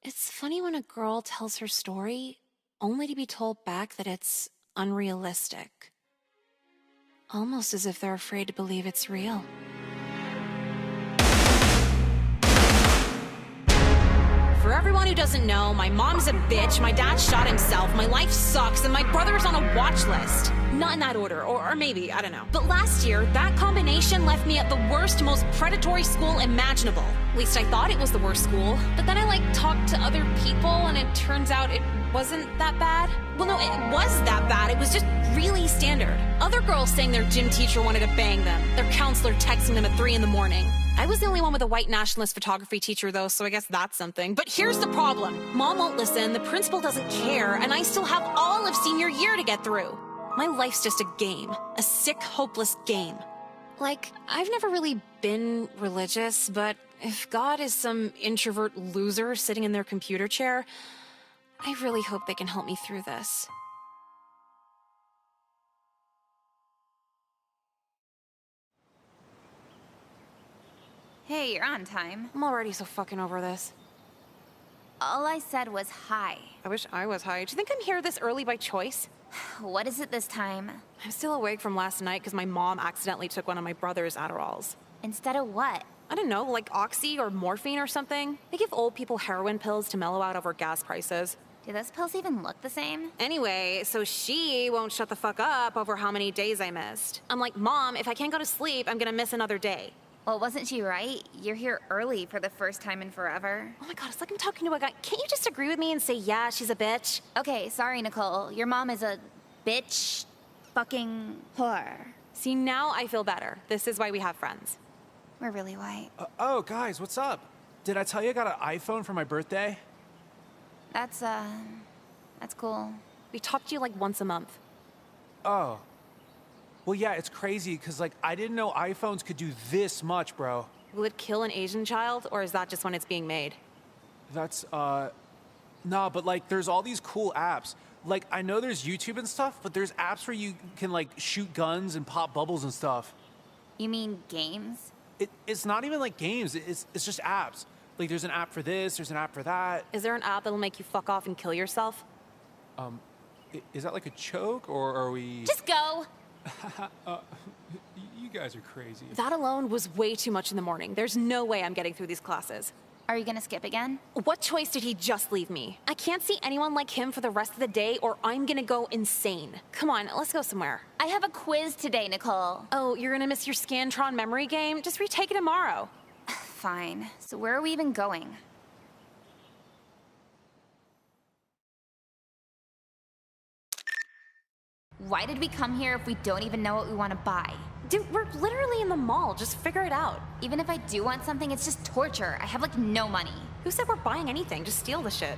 It's funny when a girl tells her story, only to be told back that it's unrealistic. Almost as if they're afraid to believe it's real. For everyone who doesn't know, my mom's a bitch, my dad shot himself, my life sucks, and my brother's on a watch list. Not in that order, or maybe, I don't know. But last year, that combination left me at the worst, most predatory school imaginable. At least I thought it was the worst school. But then I, talked to other people, and it turns out it wasn't that bad. Well, no, it was that bad. It was just really standard. Other girls saying their gym teacher wanted to bang them. Their counselor texting them at 3 in the morning. I was the only one with a white nationalist photography teacher, though, so I guess that's something. But here's the problem. Mom won't listen, the principal doesn't care, and I still have all of senior year to get through. My life's just a game. A sick, hopeless game. I've never really been religious, but if God is some introvert loser sitting in their computer chair, I really hope they can help me through this. Hey, you're on time. I'm already so fucking over this. All I said was hi. I wish I was high. Do you think I'm here this early by choice? What is it this time? I'm still awake from last night because my mom accidentally took one of my brother's Adderalls. Instead of what? I don't know, Oxy or morphine or something. They give old people heroin pills to mellow out over gas prices. Do those pills even look the same? Anyway, so she won't shut the fuck up over how many days I missed. I'm like, Mom, if I can't go to sleep, I'm gonna miss another day. Well, wasn't she right? You're here early for the first time in forever. Oh my god, it's like I'm talking to a guy. Can't you just agree with me and say, yeah, she's a bitch? Okay, sorry, Nicole. Your mom is a bitch fucking whore. See, now I feel better. This is why we have friends. We're really white. Oh, guys, what's up? Did I tell you I got an iPhone for my birthday? That's cool. We talk to you once a month. Oh. Well, yeah, it's crazy, because, I didn't know iPhones could do this much, bro. Will it kill an Asian child, or is that just when it's being made? That's, nah, but, there's all these cool apps. I know there's YouTube and stuff, but there's apps where you can, shoot guns and pop bubbles and stuff. You mean games? It's not even games, it's just apps. There's an app for this, there's an app for that. Is there an app that'll make you fuck off and kill yourself? Is that a joke, or are we... Just go! You guys are crazy. That alone was way too much in the morning. There's no way I'm getting through these classes. Are you gonna skip again? What choice did he just leave me? I can't see anyone like him for the rest of the day, or I'm gonna go insane. Come on, let's go somewhere. I have a quiz today, Nicole. Oh, you're gonna miss your Scantron memory game? Just retake it tomorrow. Fine. So where are we even going? Why did we come here if we don't even know what we want to buy? Dude, we're literally in the mall. Just figure it out. Even if I do want something, it's just torture. I have no money. Who said we're buying anything? Just steal the shit.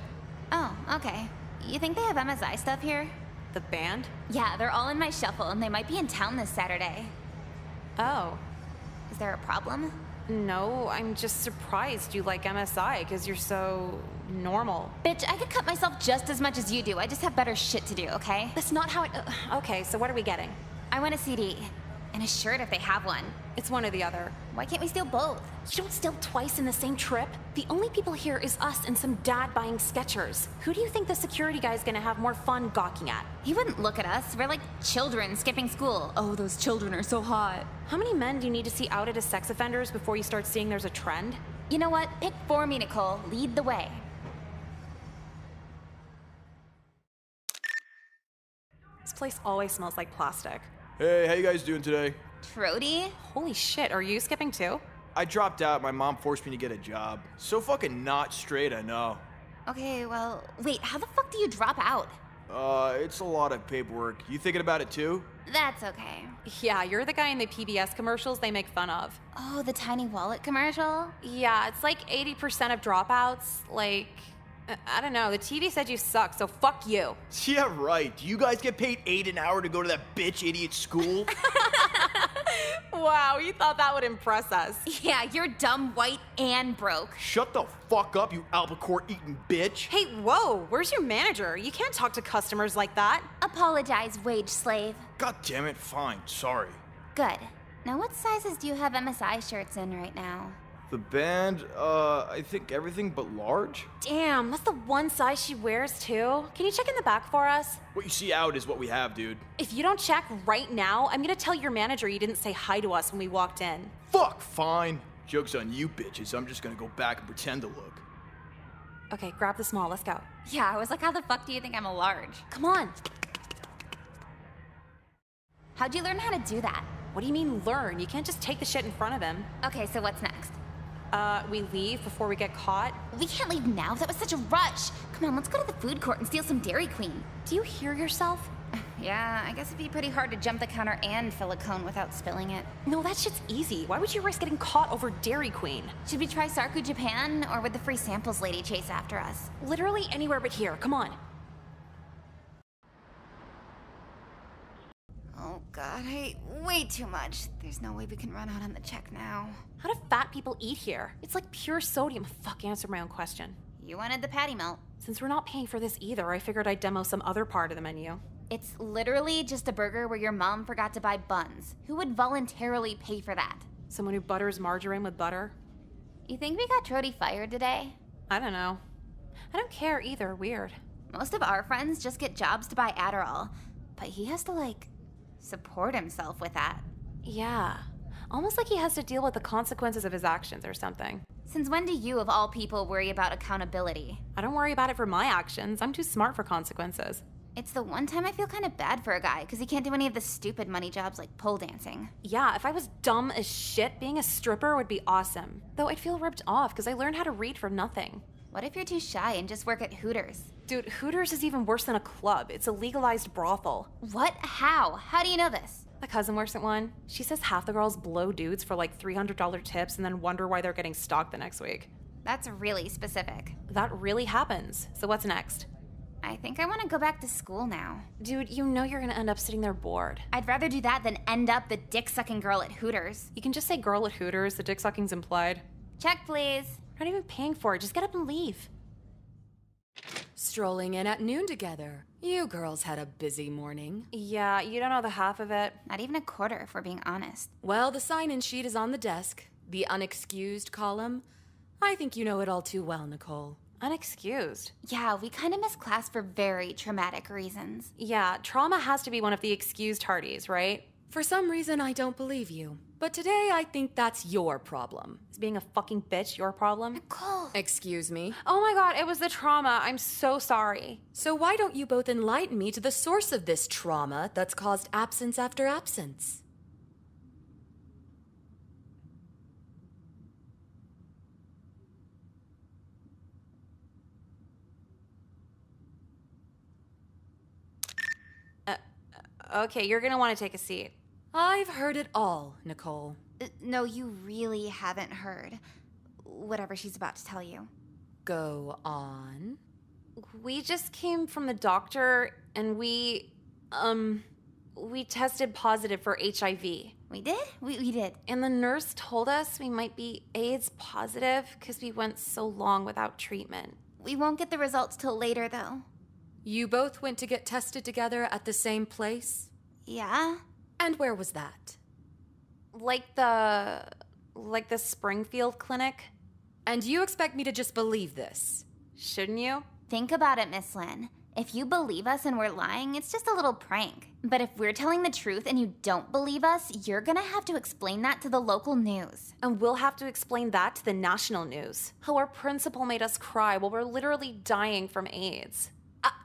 Oh, okay. You think they have MSI stuff here? The band? Yeah, they're all in my shuffle and they might be in town this Saturday. Oh. Is there a problem? No, I'm just surprised you like MSI because you're so normal. Bitch, I could cut myself just as much as you do. I just have better shit to do, okay? That's not how it... Okay, so what are we getting? I want a CD. And a shirt if they have one. It's one or the other. Why can't we steal both? You don't steal twice in the same trip. The only people here is us and some dad buying Skechers. Who do you think the security guy's gonna have more fun gawking at? He wouldn't look at us. We're like children skipping school. Oh, those children are so hot. How many men do you need to see outed as sex offenders before you start seeing there's a trend? You know what? Pick for me, Nicole. Lead the way. This place always smells like plastic. Hey, how you guys doing today? Trody? Holy shit, are you skipping too? I dropped out. My mom forced me to get a job. So fucking not straight, I know. Okay, well, wait, how the fuck do you drop out? It's a lot of paperwork. You thinking about it too? That's okay. Yeah, you're the guy in the PBS commercials they make fun of. Oh, the tiny wallet commercial? Yeah, it's 80% of dropouts. I don't know, the TV said you suck, so fuck you. Yeah, right. Do you guys get paid $8 an hour to go to that bitch idiot school? Wow, you thought that would impress us. Yeah, you're dumb, white, and broke. Shut the fuck up, you albacore eating bitch. Hey, whoa, where's your manager? You can't talk to customers like that. Apologize, wage slave. God damn it, fine, sorry. Good. Now what sizes do you have MSI shirts in right now? The band, I think everything but large. Damn, that's the one size she wears too. Can you check in the back for us? What you see out is what we have, dude. If you don't check right now, I'm gonna tell your manager you didn't say hi to us when we walked in. Fuck, fine. Joke's on you bitches. I'm just gonna go back and pretend to look. Okay, grab the small, let's go. Yeah, I was like, how the fuck do you think I'm a large? Come on. How'd you learn how to do that? What do you mean learn? You can't just take the shit in front of him. Okay, so what's next? We leave before we get caught. We can't leave now. That was such a rush. Come on, let's go to the food court and steal some Dairy Queen. Do you hear yourself? Yeah, I guess it'd be pretty hard to jump the counter and fill a cone without spilling it. No, that shit's easy. Why would you risk getting caught over Dairy Queen? Should we try Sarku Japan, or would the free samples lady chase after us? Literally anywhere but here. Come on. Oh god, I ate way too much. There's no way we can run out on the check now. How do fat people eat here? It's like pure sodium. Fuck, answer my own question. You wanted the patty melt. Since we're not paying for this either, I figured I'd demo some other part of the menu. It's literally just a burger where your mom forgot to buy buns. Who would voluntarily pay for that? Someone who butters margarine with butter? You think we got Trody fired today? I don't know. I don't care either. Weird. Most of our friends just get jobs to buy Adderall, but he has to, like, support himself with that. Yeah. Almost like he has to deal with the consequences of his actions or something. Since when do you, of all people, worry about accountability? I don't worry about it for my actions. I'm too smart for consequences. It's the one time I feel kind of bad for a guy, because he can't do any of the stupid money jobs like pole dancing. Yeah, if I was dumb as shit, being a stripper would be awesome. Though I'd feel ripped off because I learned how to read for nothing. What if you're too shy and just work at Hooters? Dude, Hooters is even worse than a club. It's a legalized brothel. What? How? How do you know this? My cousin works at one. She says half the girls blow dudes for like $300 tips and then wonder why they're getting stalked the next week. That's really specific. That really happens. So what's next? I think I want to go back to school now. Dude, you know you're gonna end up sitting there bored. I'd rather do that than end up the dick-sucking girl at Hooters. You can just say girl at Hooters, the dick sucking's implied. Check, please. You're not even paying for it, just get up and leave. Strolling in at noon together. You girls had a busy morning. Yeah, you don't know the half of it. Not even a quarter, if we're being honest. Well, the sign-in sheet is on the desk. The unexcused column. I think you know it all too well, Nicole. Unexcused. Yeah, we kind of missed class for very traumatic reasons. Yeah, trauma has to be one of the excused hardies, right? For some reason, I don't believe you. But today, I think that's your problem. Is being a fucking bitch your problem? Nicole! Excuse me? Oh my god, it was the trauma. I'm so sorry. So why don't you both enlighten me to the source of this trauma that's caused absence after absence? Okay, you're gonna want to take a seat. I've heard it all, Nicole. No, you really haven't heard. Whatever she's about to tell you. Go on. We just came from the doctor and we tested positive for HIV. We did? We did. And the nurse told us we might be AIDS positive because we went so long without treatment. We won't get the results till later, though. You both went to get tested together at the same place? Yeah? And where was that? Like the Springfield clinic? And you expect me to just believe this? Shouldn't you? Think about it, Miss Lynn. If you believe us and we're lying, it's just a little prank. But if we're telling the truth and you don't believe us, you're gonna have to explain that to the local news. And we'll have to explain that to the national news. How our principal made us cry while we're literally dying from AIDS.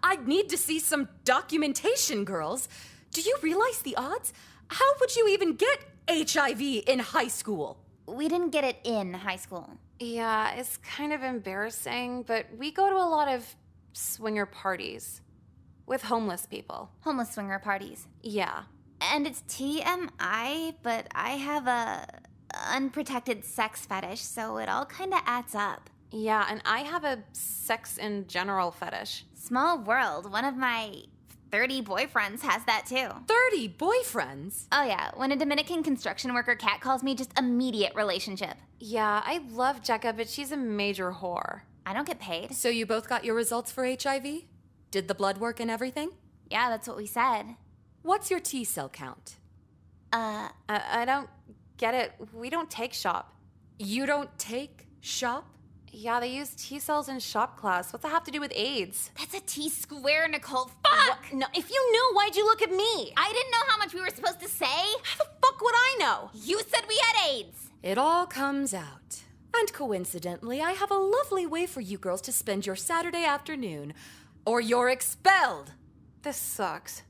I'd need to see some documentation, girls. Do you realize the odds? How would you even get HIV in high school? We didn't get it in high school. Yeah, it's kind of embarrassing, but we go to a lot of swinger parties with homeless people. Homeless swinger parties. Yeah. And it's TMI, but I have a unprotected sex fetish, so it all kind of adds up. Yeah, and I have a sex in general fetish. Small world. One of my 30 boyfriends has that too. 30 boyfriends? Oh yeah, when a Dominican construction worker catcalls me, just immediate relationship. Yeah, I love Jecca, but she's a major whore. I don't get paid. So you both got your results for HIV? Did the blood work and everything? Yeah, that's what we said. What's your T-cell count? I don't get it. We don't take shop. You don't take shop? Yeah, they use T cells in shop class. What's that have to do with AIDS? That's a T-square, Nicole. Fuck! What? No, if you knew, why'd you look at me? I didn't know how much we were supposed to say. How the fuck would I know? You said we had AIDS. It all comes out. And coincidentally, I have a lovely way for you girls to spend your Saturday afternoon. Or you're expelled. This sucks.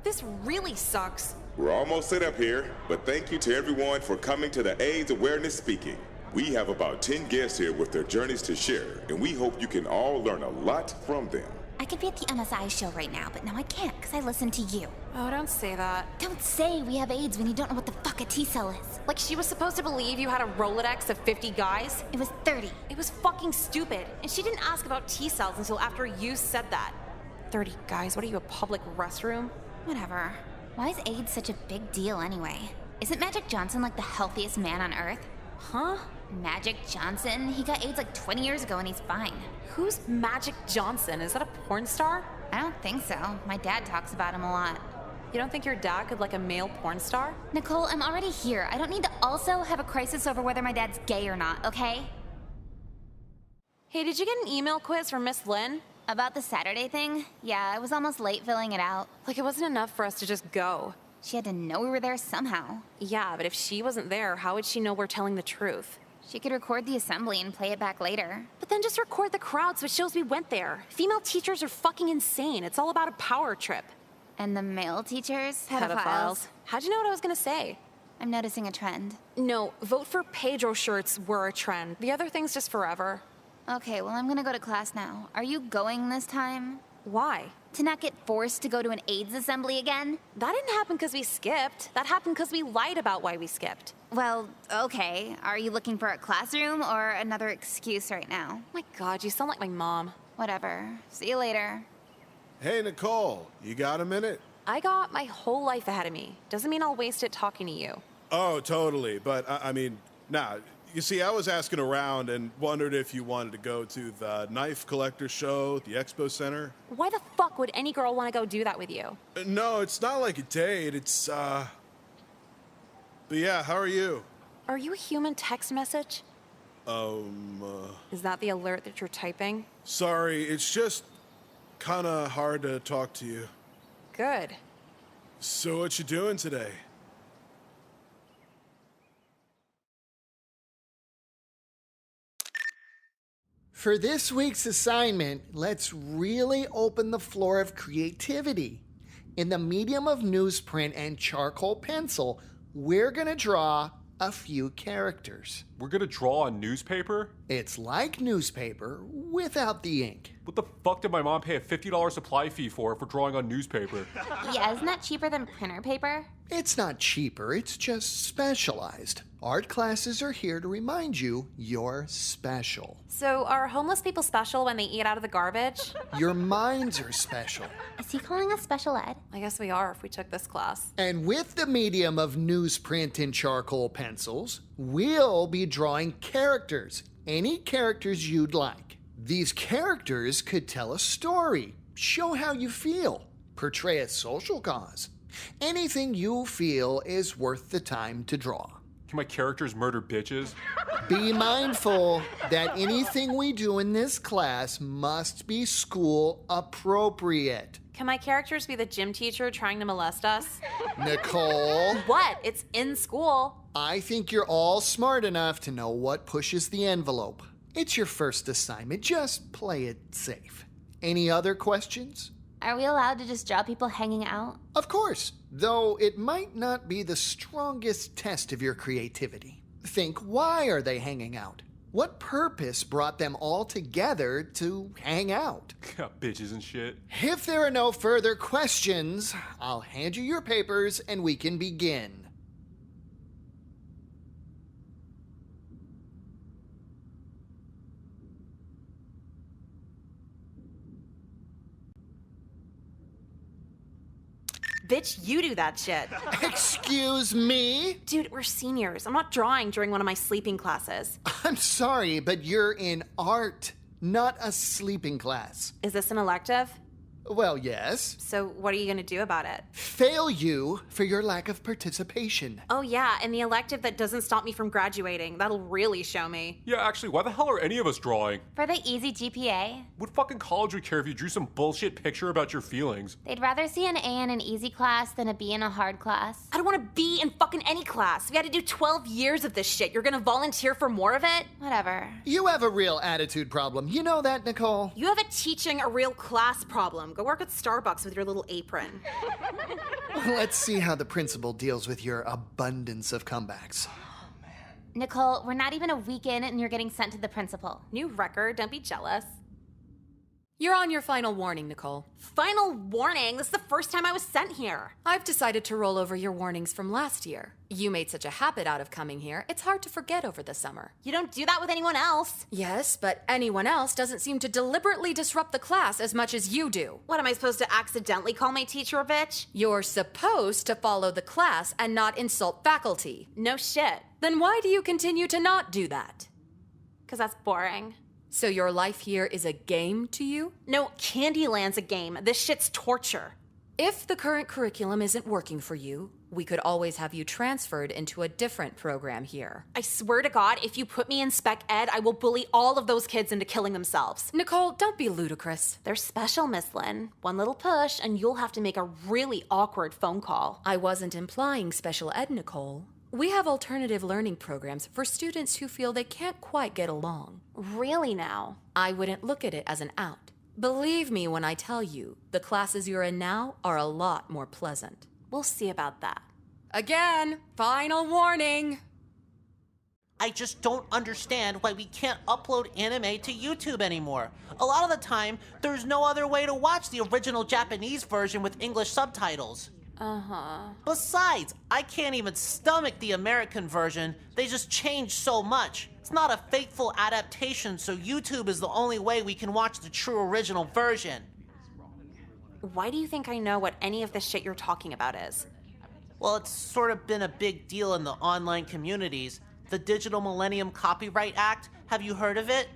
This really sucks. We're almost set up here, but thank you to everyone for coming to the AIDS Awareness Speaking. We have about 10 guests here with their journeys to share, and we hope you can all learn a lot from them. I could be at the MSI show right now, but now I can't because I listened to you. Oh, don't say that. Don't say we have AIDS when you don't know what the fuck a T-cell is. Like she was supposed to believe you had a Rolodex of 50 guys? It was 30. It was fucking stupid. And she didn't ask about T cells until after you said that. 30 guys, what are you, a public restroom? Whatever. Why is AIDS such a big deal anyway? Isn't Magic Johnson like the healthiest man on Earth? Huh? Magic Johnson? He got AIDS like 20 years ago and he's fine. Who's Magic Johnson? Is that a porn star? I don't think so. My dad talks about him a lot. You don't think your dad could like a male porn star? Nicole, I'm already here. I don't need to also have a crisis over whether my dad's gay or not, okay? Hey, did you get an email quiz from Miss Lynn? About the Saturday thing? Yeah, I was almost late filling it out. Like it wasn't enough for us to just go. She had to know we were there somehow. Yeah, but if she wasn't there, how would she know we're telling the truth? She could record the assembly and play it back later. But then just record the crowd so it shows we went there. Female teachers are fucking insane. It's all about a power trip. And the male teachers? Pedophiles. How'd you know what I was gonna say? I'm noticing a trend. No, vote for Pedro shirts were a trend. The other thing's just forever. Okay, well, I'm gonna go to class now. Are you going this time? Why? To not get forced to go to an AIDS assembly again? That didn't happen because we skipped. That happened because we lied about why we skipped. Well, okay. Are you looking for a classroom or another excuse right now? My God, you sound like my mom. Whatever. See you later. Hey, Nicole, you got a minute? I got my whole life ahead of me. Doesn't mean I'll waste it talking to you. Oh, totally. But, I mean, nah. You see, I was asking around and wondered if you wanted to go to the knife collector show, the expo center. Why the fuck would any girl want to go do that with you? No, it's not like a date. It's, But yeah, how are you? Are you a human text message? Is that the alert that you're typing? Sorry, it's just kind of hard to talk to you. Good. So what you doing today? For this week's assignment, let's really open the floor of creativity. In the medium of newsprint and charcoal pencil, we're gonna draw a few characters. We're gonna draw on newspaper? It's like newspaper without the ink. What the fuck did my mom pay a $50 supply fee for drawing on newspaper? Yeah, isn't that cheaper than printer paper? It's not cheaper, it's just specialized. Art classes are here to remind you you're special. So are homeless people special when they eat out of the garbage? Your minds are special. Is he calling us special ed? I guess we are if we took this class. And with the medium of newsprint and charcoal pencils, we'll be drawing characters. Any characters you'd like. These characters could tell a story, show how you feel, portray a social cause. Anything you feel is worth the time to draw. Can my characters murder bitches? Be mindful that anything we do in this class must be school appropriate. Can my characters be the gym teacher trying to molest us? Nicole, What? It's in school. I think you're all smart enough to know what pushes the envelope. It's your first assignment. Just play it safe. Any other questions? Are we allowed to just draw people hanging out? Of course, though it might not be the strongest test of your creativity. Think, why are they hanging out? What purpose brought them all together to hang out? Bitches and shit. If there are no further questions, I'll hand you your papers and we can begin. Bitch, you do that shit. Excuse me? Dude, we're seniors. I'm not drawing during one of my sleeping classes. I'm sorry, but you're in art, not a sleeping class. Is this an elective? Well, yes. So what are you gonna do about it? Fail you for your lack of participation. Oh yeah, and the elective that doesn't stop me from graduating. That'll really show me. Yeah, actually, why the hell are any of us drawing? For the easy GPA, What fucking college would care if you drew some bullshit picture about your feelings? they'd rather see an A in an easy class than a B in a hard class. I don't wanna be in fucking any class. We had to do 12 years of this shit. You're gonna volunteer for more of it? Whatever. You have a real attitude problem. You know that, Nicole? You have a teaching a real class problem. Go work at Starbucks with your little apron. Let's see how the principal deals with your abundance of comebacks. Nicole, we're not even a week in and you're getting sent to the principal. New record, don't be jealous. You're on your final warning, Nicole. Final warning, this is the first time I was sent here. I've decided to roll over your warnings from last year. You made such a habit out of coming here, it's hard to forget over the summer. You don't do that with anyone else. Yes, but anyone else doesn't seem to deliberately disrupt the class as much as you do. What, am I supposed to accidentally call my teacher a bitch? You're supposed to follow the class and not insult faculty. No shit. Then why do you continue to not do that? Because that's boring. So your life here is a game to you? No, Candyland's a game. This shit's torture. If the current curriculum isn't working for you, we could always have you transferred into a different program here. I swear to God, if you put me in spec ed, I will bully all of those kids into killing themselves. Nicole, don't be ludicrous. They're special, Miss Lynn. One little push, and you'll have to make a really awkward phone call. I wasn't implying special ed, Nicole. We have alternative learning programs for students who feel they can't quite get along. Really now? I wouldn't look at it as an out. Believe me when I tell you, the classes you're in now are a lot more pleasant. We'll see about that. Again, final warning. I just don't understand why we can't upload anime to YouTube anymore. A lot of the time, there's no other way to watch the original Japanese version with English subtitles. Besides, I can't even stomach the American version. They just changed so much. It's not a faithful adaptation, so YouTube is the only way we can watch the true original version. Why do you think I know what any of this shit you're talking about is? Well, it's sort of been a big deal in the online communities. The Digital Millennium Copyright Act, have you heard of it?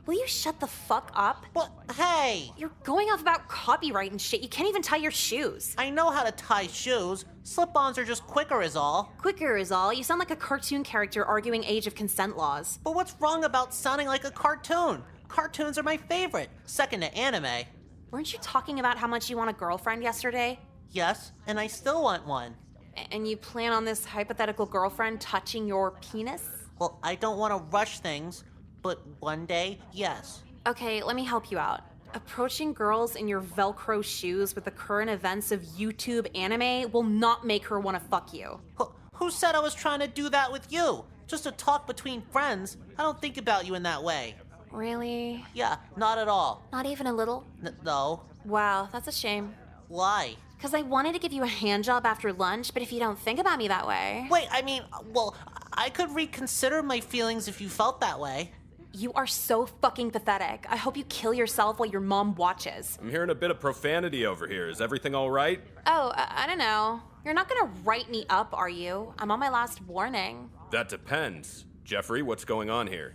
Will you shut the fuck up? Well, hey! You're going off about copyright and shit. You can't even tie your shoes. I know how to tie shoes. Slip-ons are just quicker is all. Quicker is all. You sound like a cartoon character arguing age of consent laws. But what's wrong about sounding like a cartoon? Cartoons are my favorite, second to anime. Weren't you talking about how much you want a girlfriend yesterday? Yes, and I still want one. And you plan on this hypothetical girlfriend touching your penis? Well, I don't want to rush things, but one day, yes. Okay, let me help you out. Approaching girls in your Velcro shoes with the current events of YouTube anime will not make her want to fuck you. Who said I was trying to do that with you? Just a talk between friends. I don't think about you in that way. Really? Yeah, not at all. Not even a little? No. Wow, that's a shame. Why? Because I wanted to give you a hand job after lunch, but if you don't think about me that way... Wait, I mean, well, I could reconsider my feelings if you felt that way. You are so fucking pathetic. I hope you kill yourself while your mom watches. I'm hearing a bit of profanity over here. Is everything all right? Oh, I don't know. You're not gonna write me up, are you? I'm on my last warning. That depends. Jeffrey, what's going on here?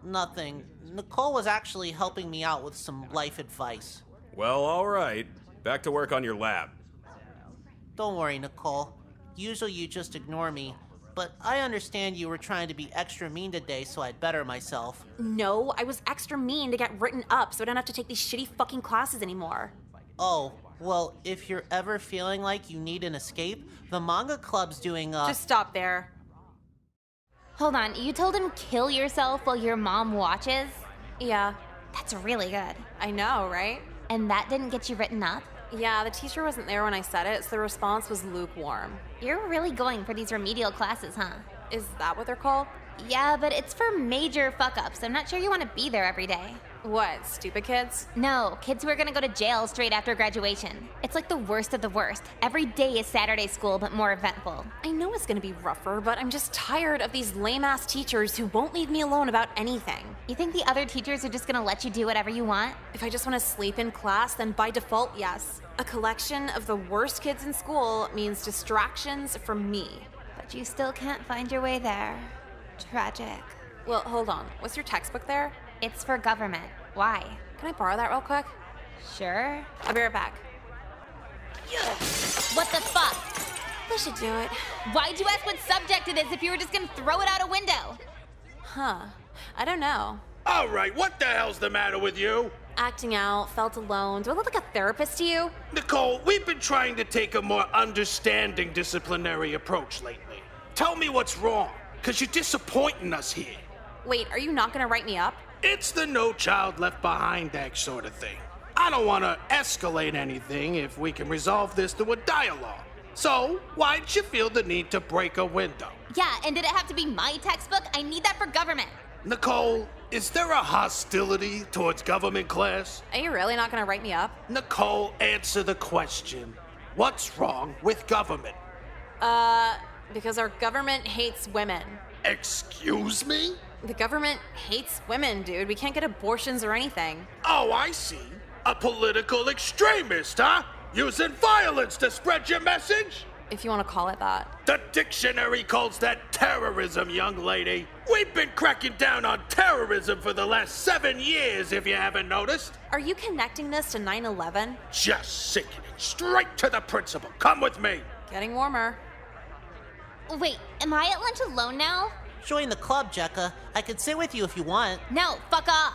Nothing. Nicole was actually helping me out with some life advice. Well, all right. Back to work on your lab. Don't worry, Nicole. Usually you just ignore me, but I understand you were trying to be extra mean today, so I'd better myself. No, I was extra mean to get written up so I don't have to take these shitty fucking classes anymore. Oh, well, if you're ever feeling like you need an escape, the manga club's doing Just stop there. Hold on, you told him kill yourself while your mom watches? Yeah. That's really good. I know, right? And that didn't get you written up? Yeah, the teacher wasn't there when I said it, so the response was lukewarm. You're really going for these remedial classes, huh? Is that what they're called? Yeah, but it's for major fuck-ups. I'm not sure you want to be there every day. What, stupid kids? No, kids who are gonna go to jail straight after graduation. It's like the worst of the worst. Every day is Saturday school, but more eventful. I know it's gonna be rougher, but I'm just tired of these lame-ass teachers who won't leave me alone about anything. You think the other teachers are just gonna let you do whatever you want? If I just want to sleep in class, then by default, yes. A collection of the worst kids in school means distractions from me. But you still can't find your way there. Tragic. Well, hold on. What's your textbook there? It's for government. Why? Can I borrow that real quick? Sure. I'll be right back. What the fuck? I should do it. Why'd you ask what subject it is if you were just gonna throw it out a window? Huh. I don't know. All right, what the hell's the matter with you? Acting out, felt alone. Do I look like a therapist to you? Nicole, we've been trying to take a more understanding disciplinary approach lately. Tell me what's wrong, because you're disappointing us here. Wait, are you not gonna write me up? It's the No Child Left Behind Act sort of thing. I don't want to escalate anything if we can resolve this through a dialogue. So, why'd you feel the need to break a window? Yeah, and did it have to be my textbook? I need that for government. Nicole, is there a hostility towards government class? Are you really not gonna write me up? Nicole, answer the question. What's wrong with government? Because our government hates women. Excuse me? The government hates women, dude. We can't get abortions or anything. Oh, I see. A political extremist, huh? Using violence to spread your message? If you want to call it that. The dictionary calls that terrorism, young lady. We've been cracking down on terrorism for the last 7 years, if you haven't noticed. Are you connecting this to 9/11? Just sickening. Straight to the principal. Come with me. Getting warmer. Wait, am I at lunch alone now? Join the club, Jekka. I can sit with you if you want. No, fuck off.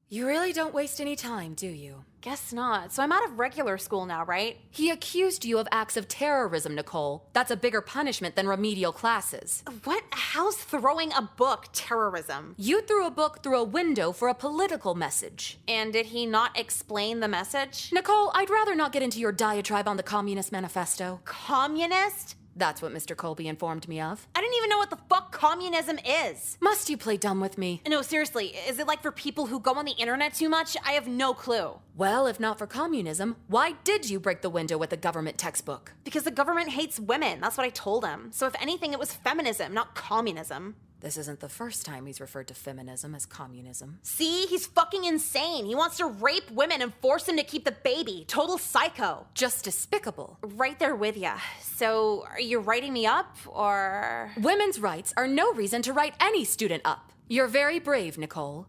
You really don't waste any time, do you? Guess not. So I'm out of regular school now, right? He accused you of acts of terrorism, Nicole. That's a bigger punishment than remedial classes. What? How's throwing a book terrorism? You threw a book through a window for a political message. And did he not explain the message? Nicole, I'd rather not get into your diatribe on the Communist Manifesto. Communist? That's what Mr. Colby informed me of. I didn't even know what the fuck communism is. Must you play dumb with me? No, seriously, is it like for people who go on the internet too much? I have no clue. Well, if not for communism, why did you break the window with a government textbook? Because the government hates women. That's what I told him. So if anything, it was feminism, not communism. This isn't the first time he's referred to feminism as communism. See? He's fucking insane. He wants to rape women and force them to keep the baby. Total psycho. Just despicable. Right there with ya. So, are you writing me up, or...? Women's rights are no reason to write any student up. You're very brave, Nicole.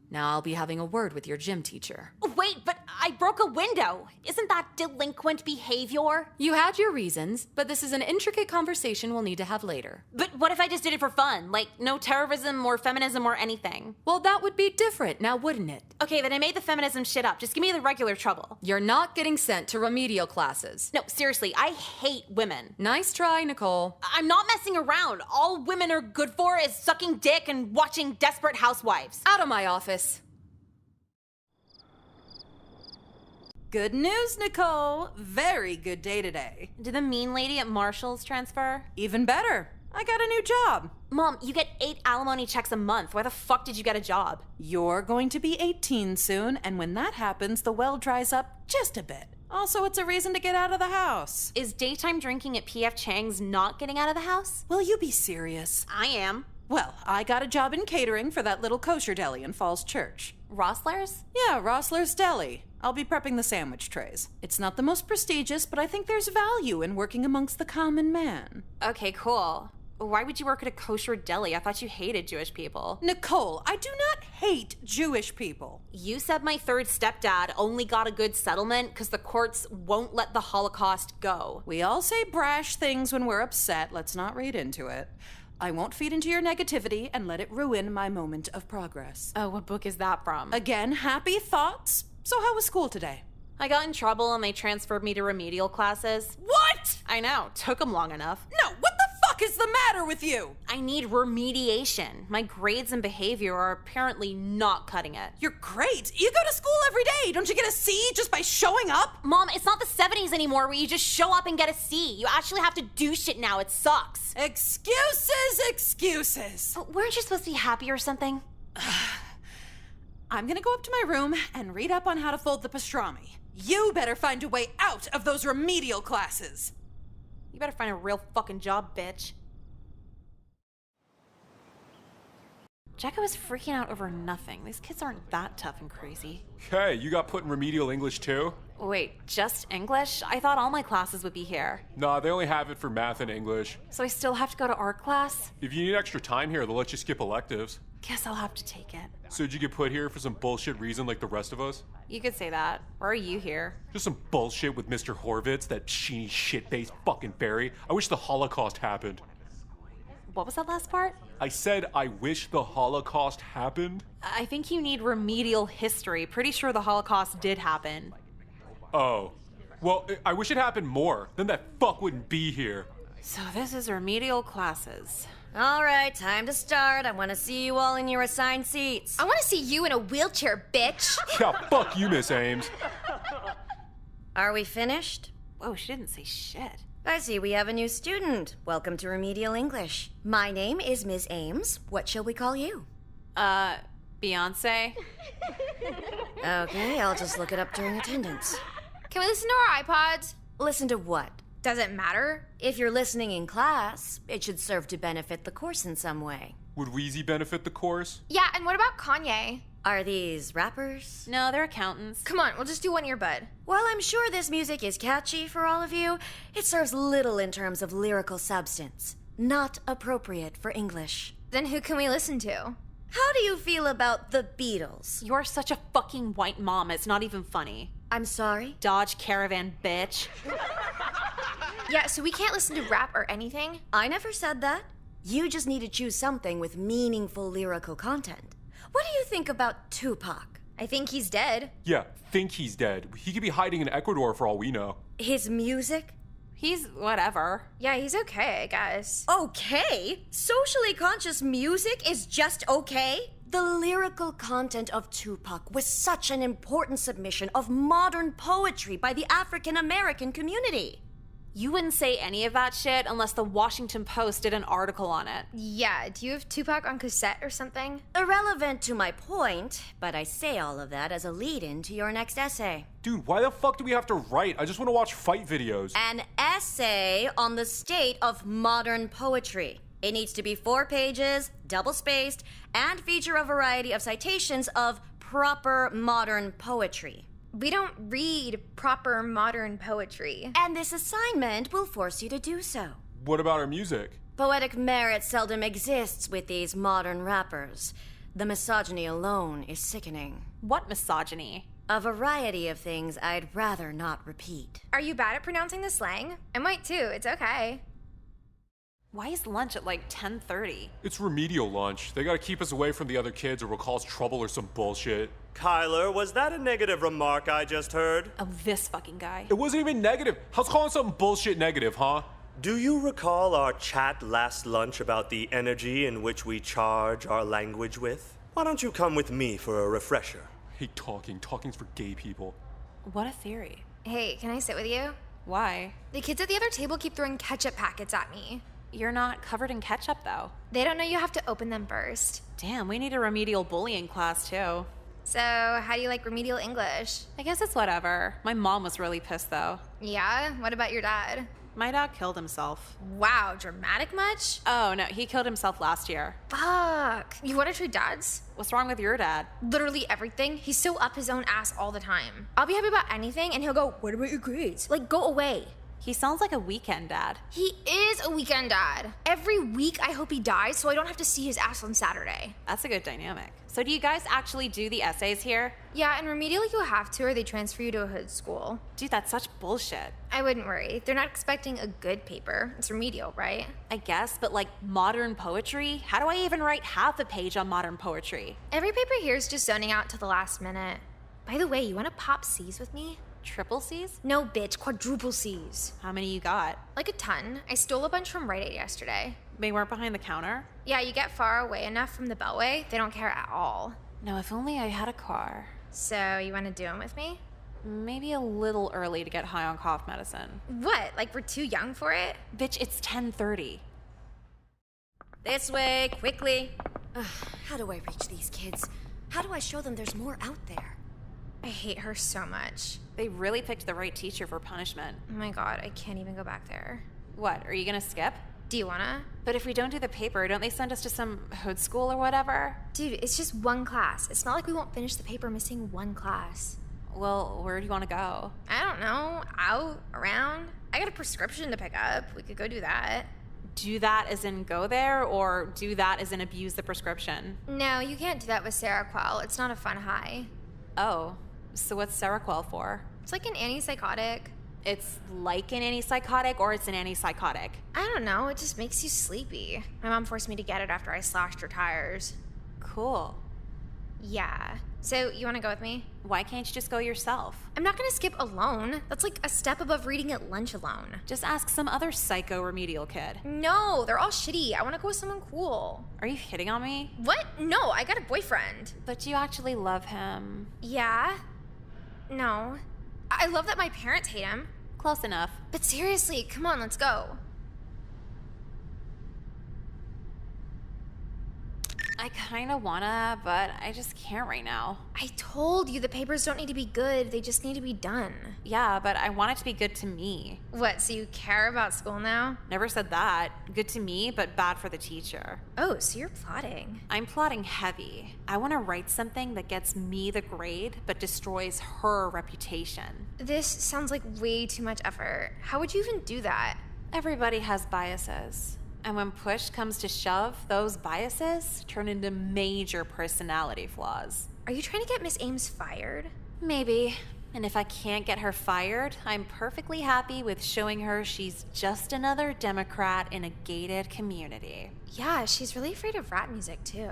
Now I'll be having a word with your gym teacher. Wait, but I broke a window. Isn't that delinquent behavior? You had your reasons, but this is an intricate conversation we'll need to have later. But what if I just did it for fun? Like, no terrorism or feminism or anything? Well, that would be different, now wouldn't it? Okay, then I made the feminism shit up. Just give me the regular trouble. You're not getting sent to remedial classes. No, seriously, I hate women. Nice try, Nicole. I'm not messing around. All women are good for is sucking dick and watching Desperate Housewives. Out of my office. Good news, Nicole. Very good day today. Did the mean lady at Marshall's transfer? Even better. I got a new job. Mom, you get 8 alimony checks a month. Why the fuck did you get a job? You're going to be 18 soon, and when that happens, the well dries up just a bit. Also, it's a reason to get out of the house. Is daytime drinking at P.F. Chang's not getting out of the house? Will you be serious? I am. Well, I got a job in catering for that little kosher deli in Falls Church. Rossler's? Yeah, Rossler's Deli. I'll be prepping the sandwich trays. It's not the most prestigious, but I think there's value in working amongst the common man. Okay, cool. Why would you work at a kosher deli? I thought you hated Jewish people. Nicole, I do not hate Jewish people. You said my third stepdad only got a good settlement because the courts won't let the Holocaust go. We all say brash things when we're upset. Let's not read into it. I won't feed into your negativity and let it ruin my moment of progress. Oh, what book is that from? Again, happy thoughts. So how was school today? I got in trouble and they transferred me to remedial classes. What? I know, took them long enough. No, what the fuck is the matter with you? I need remediation. My grades and behavior are apparently not cutting it. Your grades? You go to school every day. Don't you get a C just by showing up? Mom, it's not the 70s anymore where you just show up and get a C. You actually have to do shit now. It sucks. Excuses, excuses. But weren't you supposed to be happy or something? I'm gonna go up to my room and read up on how to fold the pastrami. You better find a way out of those remedial classes. You better find a real fucking job, bitch. Jacko was freaking out over nothing. These kids aren't that tough and crazy. Hey, you got put in remedial English too? Wait, just English? I thought all my classes would be here. Nah, they only have it for math and English. So I still have to go to art class? If you need extra time here, they'll let you skip electives. Guess I'll have to take it. So did you get put here for some bullshit reason like the rest of us? You could say that. Why are you here? Just some bullshit with Mr. Horvitz, that sheeny shit-faced fucking fairy. I wish the Holocaust happened. What was that last part? I said I wish the Holocaust happened. I think you need remedial history. Pretty sure the Holocaust did happen. Oh. Well, I wish it happened more. Then that fuck wouldn't be here. So this is remedial classes. All right, time to start. I want to see you all in your assigned seats. I want to see you in a wheelchair, bitch. Yeah, fuck you, Miss Ames. Are we finished? Whoa, she didn't say shit. I see we have a new student. Welcome to Remedial English. My name is Ms. Ames. What shall we call you? Beyonce? Okay, I'll just look it up during attendance. Can we listen to our iPods? Listen to what? Does it matter? If you're listening in class, it should serve to benefit the course in some way. Would Wheezy benefit the course? Yeah, and what about Kanye? Are these rappers? No, they're accountants. Come on, we'll just do one earbud. While I'm sure this music is catchy for all of you, it serves little in terms of lyrical substance. Not appropriate for English. Then who can we listen to? How do you feel about the Beatles? You're such a fucking white mom, it's not even funny. I'm sorry? Dodge Caravan, bitch. Yeah, so we can't listen to rap or anything? I never said that. You just need to choose something with meaningful lyrical content. What do you think about Tupac? I think he's dead. Yeah, think he's dead. He could be hiding in Ecuador for all we know. His music? He's whatever. Yeah, he's okay, I guess. Okay? Socially conscious music is just okay? The lyrical content of Tupac was such an important submission of modern poetry by the African American community. You wouldn't say any of that shit unless the Washington Post did an article on it. Yeah, do you have Tupac on cassette or something? Irrelevant to my point, but I say all of that as a lead-in to your next essay. Dude, why the fuck do we have to write? I just want to watch fight videos. An essay on the state of modern poetry. It needs to be 4 pages, double-spaced, and feature a variety of citations of proper modern poetry. We don't read proper modern poetry. And this assignment will force you to do so. What about our music? Poetic merit seldom exists with these modern rappers. The misogyny alone is sickening. What misogyny? A variety of things I'd rather not repeat. Are you bad at pronouncing the slang? I might too, it's okay. Why is lunch at like 10:30? It's remedial lunch. They gotta keep us away from the other kids or we'll cause trouble or some bullshit. Kyler, was that a negative remark I just heard? Oh, this fucking guy. It wasn't even negative. How's calling something bullshit negative, huh? Do you recall our chat last lunch about the energy in which we charge our language with? Why don't you come with me for a refresher? I hate talking. Talking's for gay people. What a theory. Hey, can I sit with you? Why? The kids at the other table keep throwing ketchup packets at me. You're not covered in ketchup, though. They don't know you have to open them first. Damn, we need a remedial bullying class, too. So, how do you like remedial English? I guess it's whatever. My mom was really pissed, though. Yeah? What about your dad? My dad killed himself. Wow, dramatic much? Oh, no, he killed himself last year. Fuck. You want to trade dads? What's wrong with your dad? Literally everything. He's so up his own ass all the time. I'll be happy about anything, and he'll go, what about your grades? Like, go away. He sounds like a weekend dad. He is a weekend dad. Every week I hope he dies so I don't have to see his ass on Saturday. That's a good dynamic. So do you guys actually do the essays here? Yeah, in remedial you have to or they transfer you to a hood school. Dude, that's such bullshit. I wouldn't worry. They're not expecting a good paper. It's remedial, right? I guess, but like modern poetry? How do I even write half a page on modern poetry? Every paper here is just zoning out till the last minute. By the way, you want to pop C's with me? Triple C's? No, bitch, quadruple C's. How many you got? Like a ton. I stole a bunch from Rite Aid yesterday. They weren't behind the counter? Yeah, you get far away enough from the Beltway, they don't care at all. No, if only I had a car. So, you want to do them with me? Maybe a little early to get high on cough medicine. What? Like we're too young for it? Bitch, it's 10:30. This way, quickly. Ugh, how do I reach these kids? How do I show them there's more out there? I hate her so much. They really picked the right teacher for punishment. Oh my god, I can't even go back there. What, are you gonna skip? Do you wanna? But if we don't do the paper, don't they send us to some hood school or whatever? Dude, it's just one class. It's not like we won't finish the paper missing one class. Well, where do you want to go? I don't know. Out, around. I got a prescription to pick up. We could go do that. Do that as in go there, or do that as in abuse the prescription? No, you can't do that with Seroquel. It's not a fun high. Oh, so what's Seroquel for? It's like an antipsychotic. It's like an antipsychotic, or it's an antipsychotic? I don't know. It just makes you sleepy. My mom forced me to get it after I slashed her tires. Cool. Yeah. So, you want to go with me? Why can't you just go yourself? I'm not going to skip alone. That's like a step above reading at lunch alone. Just ask some other psycho remedial kid. No, they're all shitty. I want to go with someone cool. Are you hitting on me? What? No, I got a boyfriend. But do you actually love him? Yeah. No. I love that my parents hate him. Close enough. But seriously, come on, let's go. I kinda wanna, but I just can't right now. I told you the papers don't need to be good, they just need to be done. Yeah, but I want it to be good to me. What, so you care about school now? Never said that. Good to me, but bad for the teacher. Oh, so you're plotting. I'm plotting heavy. I want to write something that gets me the grade, but destroys her reputation. This sounds like way too much effort. How would you even do that? Everybody has biases. And when push comes to shove, those biases turn into major personality flaws. Are you trying to get Miss Ames fired? Maybe. And if I can't get her fired, I'm perfectly happy with showing her she's just another Democrat in a gated community. Yeah, she's really afraid of rap music too.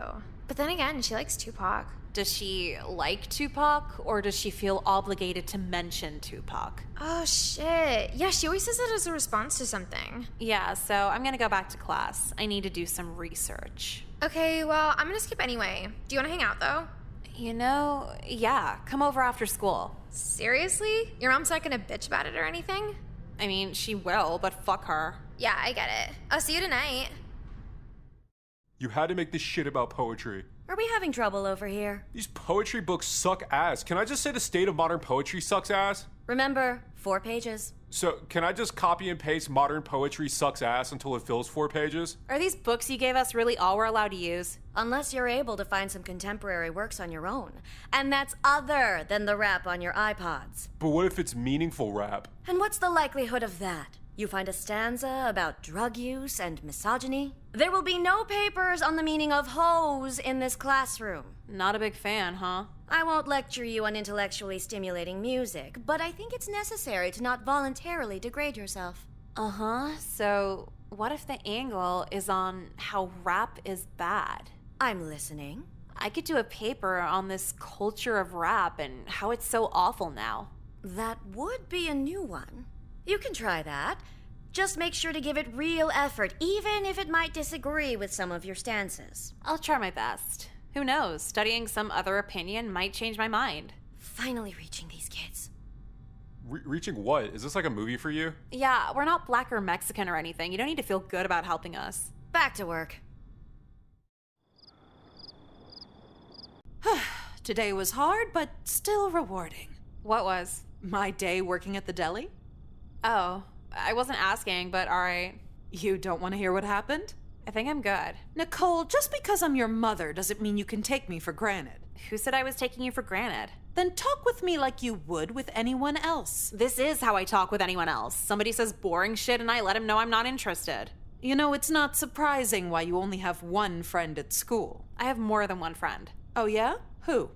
But then again, she likes Tupac. Does she like Tupac, or does she feel obligated to mention Tupac? Oh shit. Yeah, she always says it as a response to something. Yeah, so I'm gonna go back to class. I need to do some research. Okay, well, I'm gonna skip anyway. Do you wanna hang out though? You know, yeah, come over after school. Seriously? Your mom's not gonna bitch about it or anything? I mean, she will, but fuck her. Yeah, I get it. I'll see you tonight. You had to make this shit about poetry. Are we having trouble over here? These poetry books suck ass. Can I just say the state of modern poetry sucks ass? Remember, 4 pages. So, can I just copy and paste modern poetry sucks ass until it fills 4 pages? Are these books you gave us really all we're allowed to use? Unless you're able to find some contemporary works on your own. And that's other than the rap on your iPods. But what if it's meaningful rap? And what's the likelihood of that? You find a stanza about drug use and misogyny? There will be no papers on the meaning of hoes in this classroom. Not a big fan, huh? I won't lecture you on intellectually stimulating music, but I think it's necessary to not voluntarily degrade yourself. Uh-huh. So, what if the angle is on how rap is bad? I'm listening. I could do a paper on this culture of rap and how it's so awful now. That would be a new one. You can try that. Just make sure to give it real effort, even if it might disagree with some of your stances. I'll try my best. Who knows? Studying some other opinion might change my mind. Finally reaching these kids. Reaching what? Is this like a movie for you? Yeah, we're not black or Mexican or anything. You don't need to feel good about helping us. Back to work. Today was hard, but still rewarding. What was? My day working at the deli. Oh, I wasn't asking, but alright. You don't want to hear what happened? I think I'm good. Nicole, just because I'm your mother doesn't mean you can take me for granted. Who said I was taking you for granted? Then talk with me like you would with anyone else. This is how I talk with anyone else. Somebody says boring shit and I let him know I'm not interested. You know, it's not surprising why you only have one friend at school. I have more than one friend. Oh yeah? Who?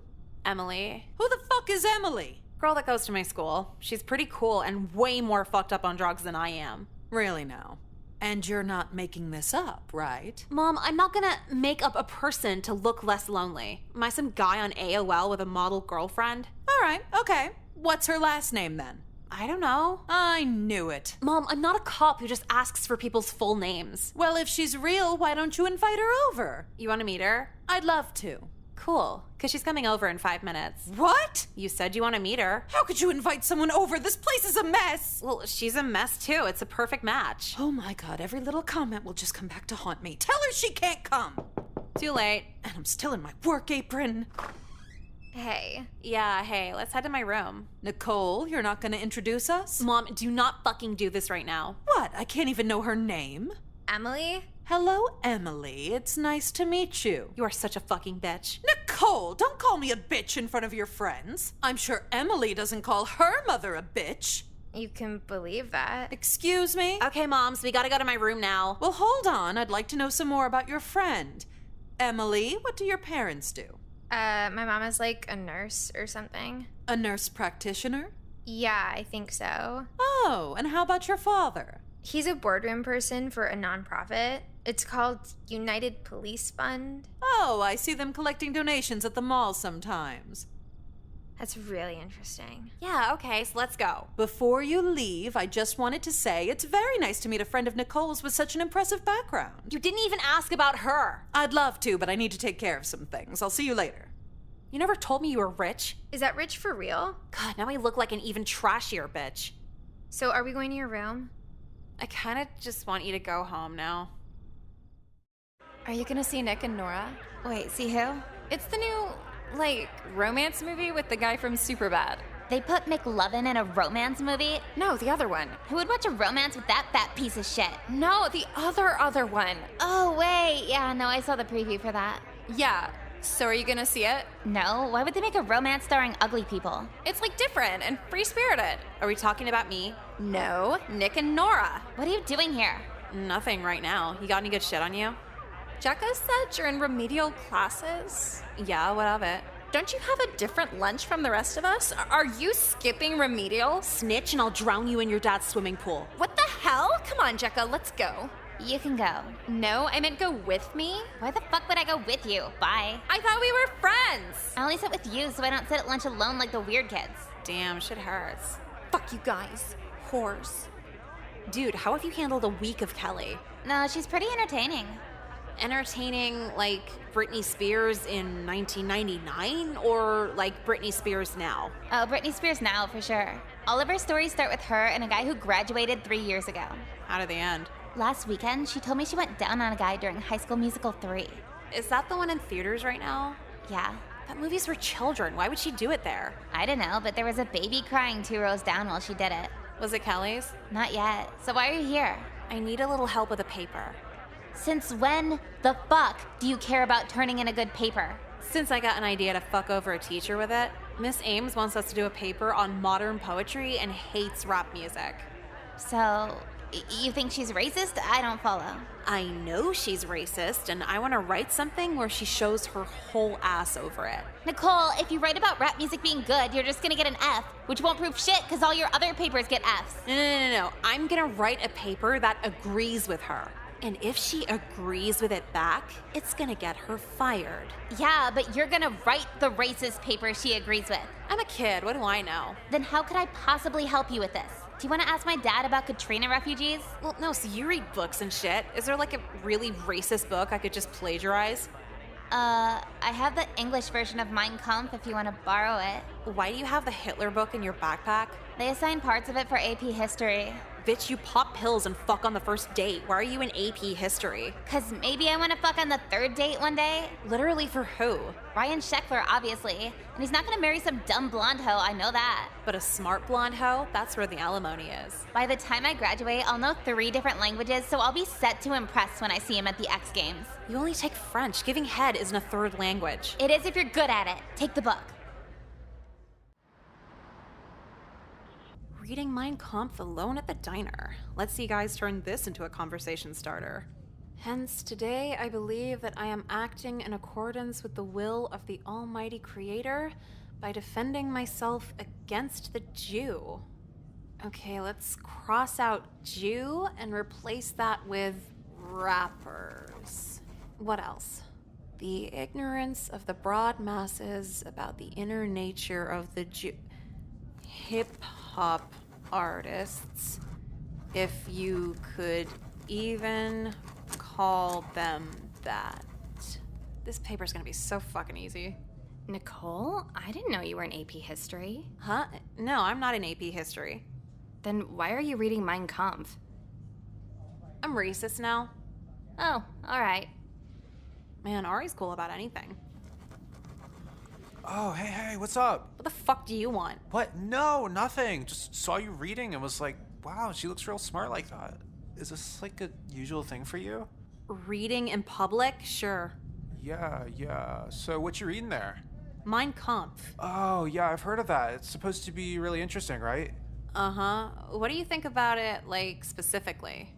Emily. Who the fuck is Emily? Girl that goes to my school. She's pretty cool and way more fucked up on drugs than I am. Really now? And you're not making this up, right? Mom, I'm not gonna make up a person to look less lonely. Am I some guy on AOL with a model girlfriend? All right, okay. What's her last name then? I don't know. I knew it. Mom, I'm not a cop who just asks for people's full names. Well, if she's real, why don't you invite her over? You wanna meet her? I'd love to. Cool, because she's coming over in 5 minutes. What? You said you want to meet her. How could you invite someone over? This place is a mess. Well, she's a mess too. It's a perfect match. Oh my god, every little comment will just come back to haunt me. Tell her she can't come. Too late. And I'm still in my work apron. Hey. Yeah, hey, let's head to my room. Nicole, you're not gonna introduce us? Mom, do not fucking do this right now. What? I can't even know her name? Emily. Hello, Emily. It's nice to meet you. You are such a fucking bitch. Nicole, don't call me a bitch in front of your friends. I'm sure Emily doesn't call her mother a bitch. You can believe that. Excuse me? Okay, moms, we gotta go to my room now. Well, hold on. I'd like to know some more about your friend. Emily, what do your parents do? My mom is like a nurse or something. A nurse practitioner? Yeah, I think so. Oh, and how about your father? He's a boardroom person for a nonprofit. It's called United Police Fund. Oh, I see them collecting donations at the mall sometimes. That's really interesting. Yeah, okay, so let's go. Before you leave, I just wanted to say it's very nice to meet a friend of Nicole's with such an impressive background. You didn't even ask about her. I'd love to, but I need to take care of some things. I'll see you later. You never told me you were rich. Is that rich for real? God, now I look like an even trashier bitch. So are we going to your room? I kinda just want you to go home now. Are you gonna see Nick and Nora? Wait, see who? It's the new, romance movie with the guy from Superbad. They put McLovin in a romance movie? No, the other one. Who would watch a romance with that fat piece of shit? No, the other one. Oh, wait. Yeah, no, I saw the preview for that. Yeah. So are you gonna see it? No, why would they make a romance starring ugly people? It's different and free-spirited. Are we talking about me? No, Nick and Nora. What are you doing here? Nothing right now. You got any good shit on you? Jekka said you're in remedial classes. Yeah, what of it? Don't you have a different lunch from the rest of us? Are you skipping remedial? Snitch and I'll drown you in your dad's swimming pool. What the hell? Come on, Jekka, let's go. You can go. No, I meant go with me. Why the fuck would I go with you? Bye. I thought we were friends. I only sit with you so I don't sit at lunch alone like the weird kids. Damn, shit hurts. Fuck you guys. Whores. Dude, how have you handled a week of Kelly? No, she's pretty entertaining. Entertaining like Britney Spears in 1999 or like Britney Spears now? Oh, Britney Spears now, for sure. All of her stories start with her and a guy who graduated 3 years ago. How did they end? Last weekend, she told me she went down on a guy during High School Musical 3. Is that the one in theaters right now? Yeah. That movie's for children. Why would she do it there? I don't know, but there was a baby crying 2 rows down while she did it. Was it Kelly's? Not yet. So why are you here? I need a little help with a paper. Since when the fuck do you care about turning in a good paper? Since I got an idea to fuck over a teacher with it, Miss Ames wants us to do a paper on modern poetry and hates rap music. So, you think she's racist? I don't follow. I know she's racist, and I want to write something where she shows her whole ass over it. Nicole, if you write about rap music being good, you're just gonna get an F, which won't prove shit because all your other papers get Fs. No. I'm gonna write a paper that agrees with her. And if she agrees with it back, it's gonna get her fired. Yeah, but you're gonna write the racist paper she agrees with. I'm a kid, what do I know? Then how could I possibly help you with this? Do you want to ask my dad about Katrina refugees? Well, no, so you read books and shit. Is there like a really racist book I could just plagiarize? I have the English version of Mein Kampf if you want to borrow it. Why do you have the Hitler book in your backpack? They assign parts of it for AP history. Bitch, you pop pills and fuck on the first date. Why are you in AP history? 'Cause maybe I want to fuck on the 3rd date one day. Literally for who? Ryan Sheckler, obviously. And he's not gonna marry some dumb blonde hoe, I know that. But a smart blonde hoe? That's where the alimony is. By the time I graduate, I'll know 3 different languages, so I'll be set to impress when I see him at the X Games. You only take French. Giving head isn't a 3rd language. It is if you're good at it. Take the book. Reading Mein Kampf alone at the diner. Let's see guys turn this into a conversation starter. Hence, today I believe that I am acting in accordance with the will of the Almighty Creator by defending myself against the Jew. Okay, let's cross out Jew and replace that with rappers. What else? The ignorance of the broad masses about the inner nature of the Jew. Hip-hop artists, if you could even call them that. This paper's gonna be so fucking easy. Nicole, I didn't know you were in AP history. Huh? No, I'm not in AP history. Then why are you reading Mein Kampf? I'm racist now. Oh, alright. Man, Ari's cool about anything. Oh, hey, what's up? What the fuck do you want? What? No, nothing. Just saw you reading and was like, wow, she looks real smart like that. is this like a usual thing for you? Reading in public? Sure. Yeah. So what you reading there? Mein Kampf. Oh, yeah, I've heard of that. It's supposed to be really interesting, right? Uh-huh. What do you think about it, like, specifically?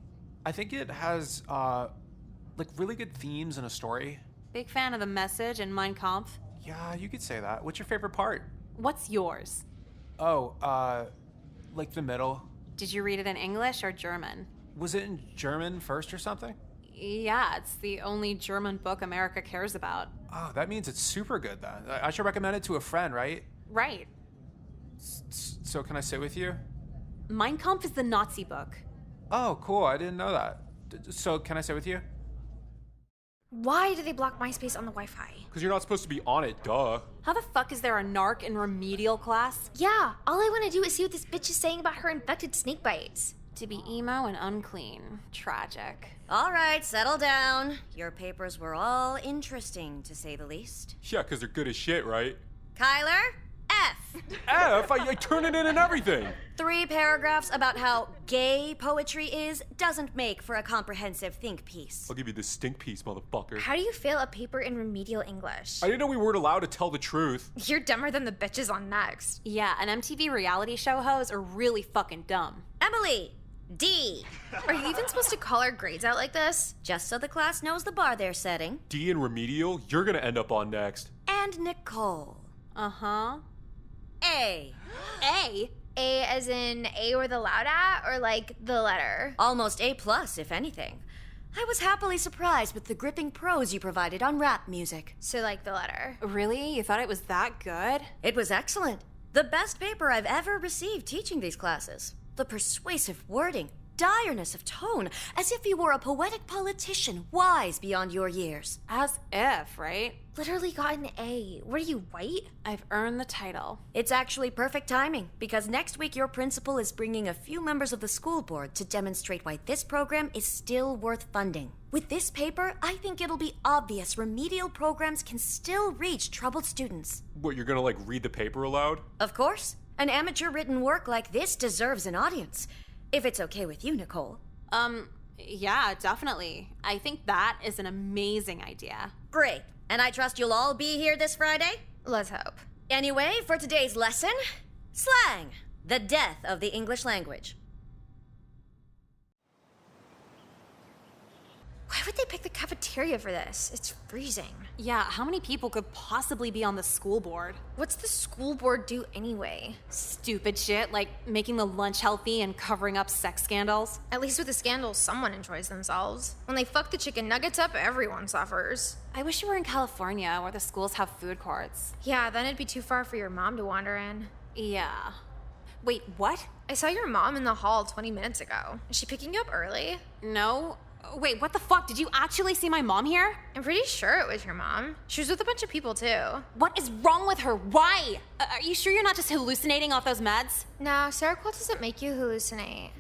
I think it has, like, really good themes and a story. Big fan of the message in Mein Kampf. Yeah, you could say that. What's your favorite part? What's yours? Oh, like the middle. Did you read it in English or German? Was it in German first or something? Yeah, it's the only German book America cares about. Oh, that means it's super good then. I should recommend it to a friend, right? Right. So can I sit with you? Mein Kampf is the Nazi book. Oh, cool. I didn't know that. So can I sit with you? Why do they block MySpace on the Wi-Fi? Because you're not supposed to be on it, duh. How the fuck is there a narc in remedial class? Yeah, all I want to do is see what this bitch is saying about her infected snake bites. To be emo and unclean. Tragic. All right, settle down. Your papers were all interesting, to say the least. Yeah, because they're good as shit, right? Kyler, F. F? I turn it in and everything. 3 paragraphs about how gay poetry is doesn't make for a comprehensive think piece. I'll give you the stink piece, motherfucker. How do you fail a paper in remedial English? I didn't know we weren't allowed to tell the truth. You're dumber than the bitches on Next. Yeah, and MTV reality show hosts are really fucking dumb. Emily, D. Are you even supposed to call our grades out like this? Just so the class knows the bar they're setting. D in remedial, you're gonna end up on Next. And Nicole. Uh-huh. A. A? A as in A or the loud at, or like the letter? Almost A+, if anything. I was happily surprised with the gripping prose you provided on rap music. So like the letter. Really? You thought it was that good? It was excellent. The best paper I've ever received teaching these classes. The persuasive wording, direness of tone, as if you were a poetic politician wise beyond your years. As if, right? Literally got an A. What are you, white? I've earned the title. It's actually perfect timing, because next week your principal is bringing a few members of the school board to demonstrate why this program is still worth funding. With this paper, I think it'll be obvious remedial programs can still reach troubled students. What, you're gonna like read the paper aloud? Of course. An amateur written work like this deserves an audience. If it's okay with you, Nicole. Yeah, definitely. I think that is an amazing idea. Great. And I trust you'll all be here this Friday? Let's hope. Anyway, for today's lesson, slang, the death of the English language. Why would they pick the cafeteria for this? It's freezing. Yeah, how many people could possibly be on the school board? What's the school board do anyway? Stupid shit, like making the lunch healthy and covering up sex scandals. At least with the scandals, someone enjoys themselves. When they fuck the chicken nuggets up, everyone suffers. I wish you were in California where the schools have food courts. Yeah, then it'd be too far for your mom to wander in. Yeah. Wait, what? I saw your mom in the hall 20 minutes ago. Is she picking you up early? No. Wait, what the fuck? Did you actually see my mom here? I'm pretty sure it was your mom. She was with a bunch of people too. What is wrong with her? Why? Are you sure you're not just hallucinating off those meds? No, Seroquel doesn't make you hallucinate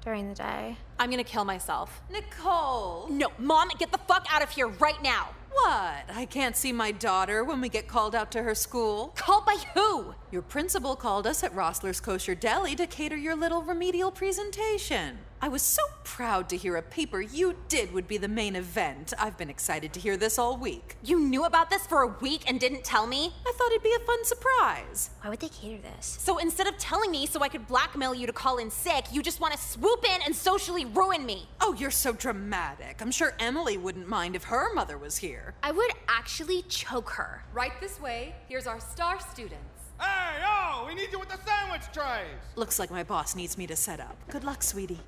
during the day. I'm gonna kill myself. Nicole! No, Mom, get the fuck out of here right now! What? I can't see my daughter when we get called out to her school? Called by who? Your principal called us at Rossler's Kosher Deli to cater your little remedial presentation. I was so proud to hear a paper you did would be the main event. I've been excited to hear this all week. You knew about this for a week and didn't tell me? I thought it'd be a fun surprise. Why would they cater this? So instead of telling me so I could blackmail you to call in sick, you just want to swoop in and socially ruin me. Oh, you're so dramatic. I'm sure Emily wouldn't mind if her mother was here. I would actually choke her. Right this way. Here's our star students. Hey, yo, we need you with the sandwich trays. Looks like my boss needs me to set up. Good luck, sweetie.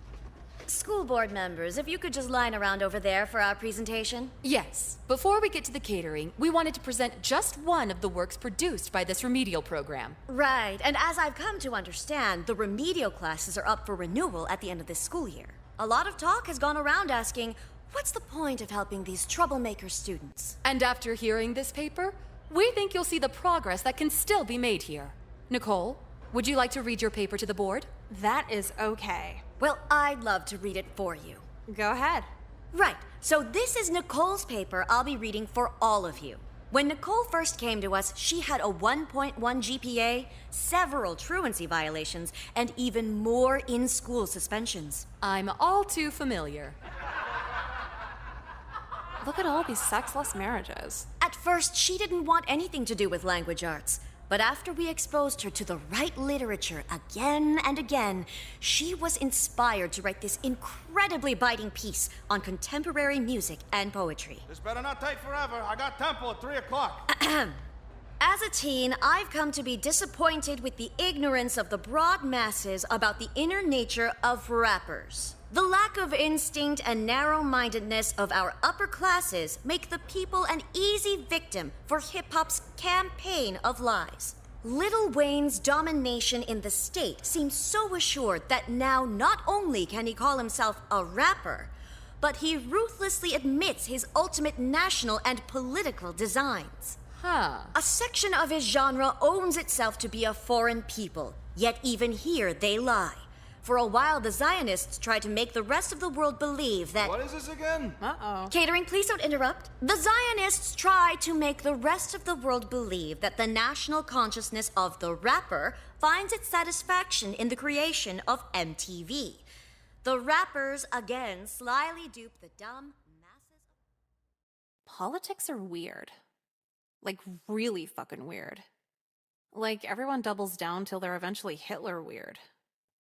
School board members, if you could just line around over there for our presentation. Yes. Before we get to the catering, we wanted to present just one of the works produced by this remedial program. Right, and as I've come to understand, the remedial classes are up for renewal at the end of this school year. A lot of talk has gone around asking, what's the point of helping these troublemaker students? And after hearing this paper, we think you'll see the progress that can still be made here. Nicole, would you like to read your paper to the board? That is okay. Well, I'd love to read it for you. Go ahead. Right, so this is Nicole's paper I'll be reading for all of you. When Nicole first came to us, she had a 1.1 GPA, several truancy violations, and even more in-school suspensions. I'm all too familiar. Look at all these sexless marriages. At first, she didn't want anything to do with language arts. But after we exposed her to the right literature again and again, she was inspired to write this incredibly biting piece on contemporary music and poetry. This better not take forever. I got temple at 3 o'clock. As a teen, I've come to be disappointed with the ignorance of the broad masses about the inner nature of rappers. The lack of instinct and narrow-mindedness of our upper classes make the people an easy victim for hip-hop's campaign of lies. Lil Wayne's domination in the state seems so assured that now not only can he call himself a rapper, but he ruthlessly admits his ultimate national and political designs. A section of his genre owns itself to be a foreign people, yet even here they lie. For a while, the Zionists tried to make the rest of the world believe that... What is this again? Catering, please don't interrupt. The Zionists tried to make the rest of the world believe that the national consciousness of the rapper finds its satisfaction in the creation of MTV. The rappers, again, slyly dupe the dumb masses. Politics are weird. Like, really fucking weird. Like, everyone doubles down till they're eventually Hitler weird.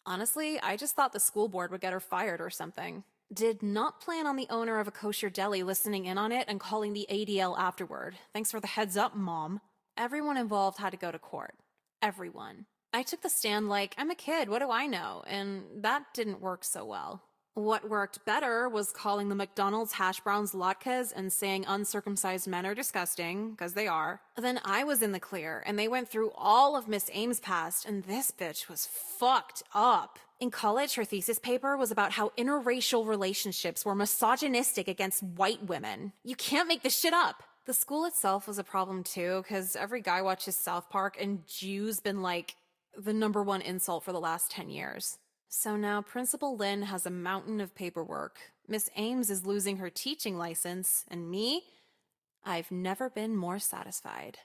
Honestly, I just thought the school board would get her fired or something. Did not plan on the owner of a kosher deli listening in on it and calling the ADL afterward. Thanks for the heads up, Mom. Everyone involved had to go to court. Everyone. I took the stand like, I'm a kid, what do I know? And that didn't work so well. What worked better was calling the McDonald's hash browns latkes and saying uncircumcised men are disgusting, because they are. Then I was in the clear, and they went through all of Miss Ames' past, and this bitch was fucked up. In college, her thesis paper was about how interracial relationships were misogynistic against white women. You can't make this shit up. The school itself was a problem too, because every guy watches South Park, and Jew's been like the #1 insult for the last 10 years. So now Principal Lynn has a mountain of paperwork. Miss Ames is losing her teaching license, and me? I've never been more satisfied.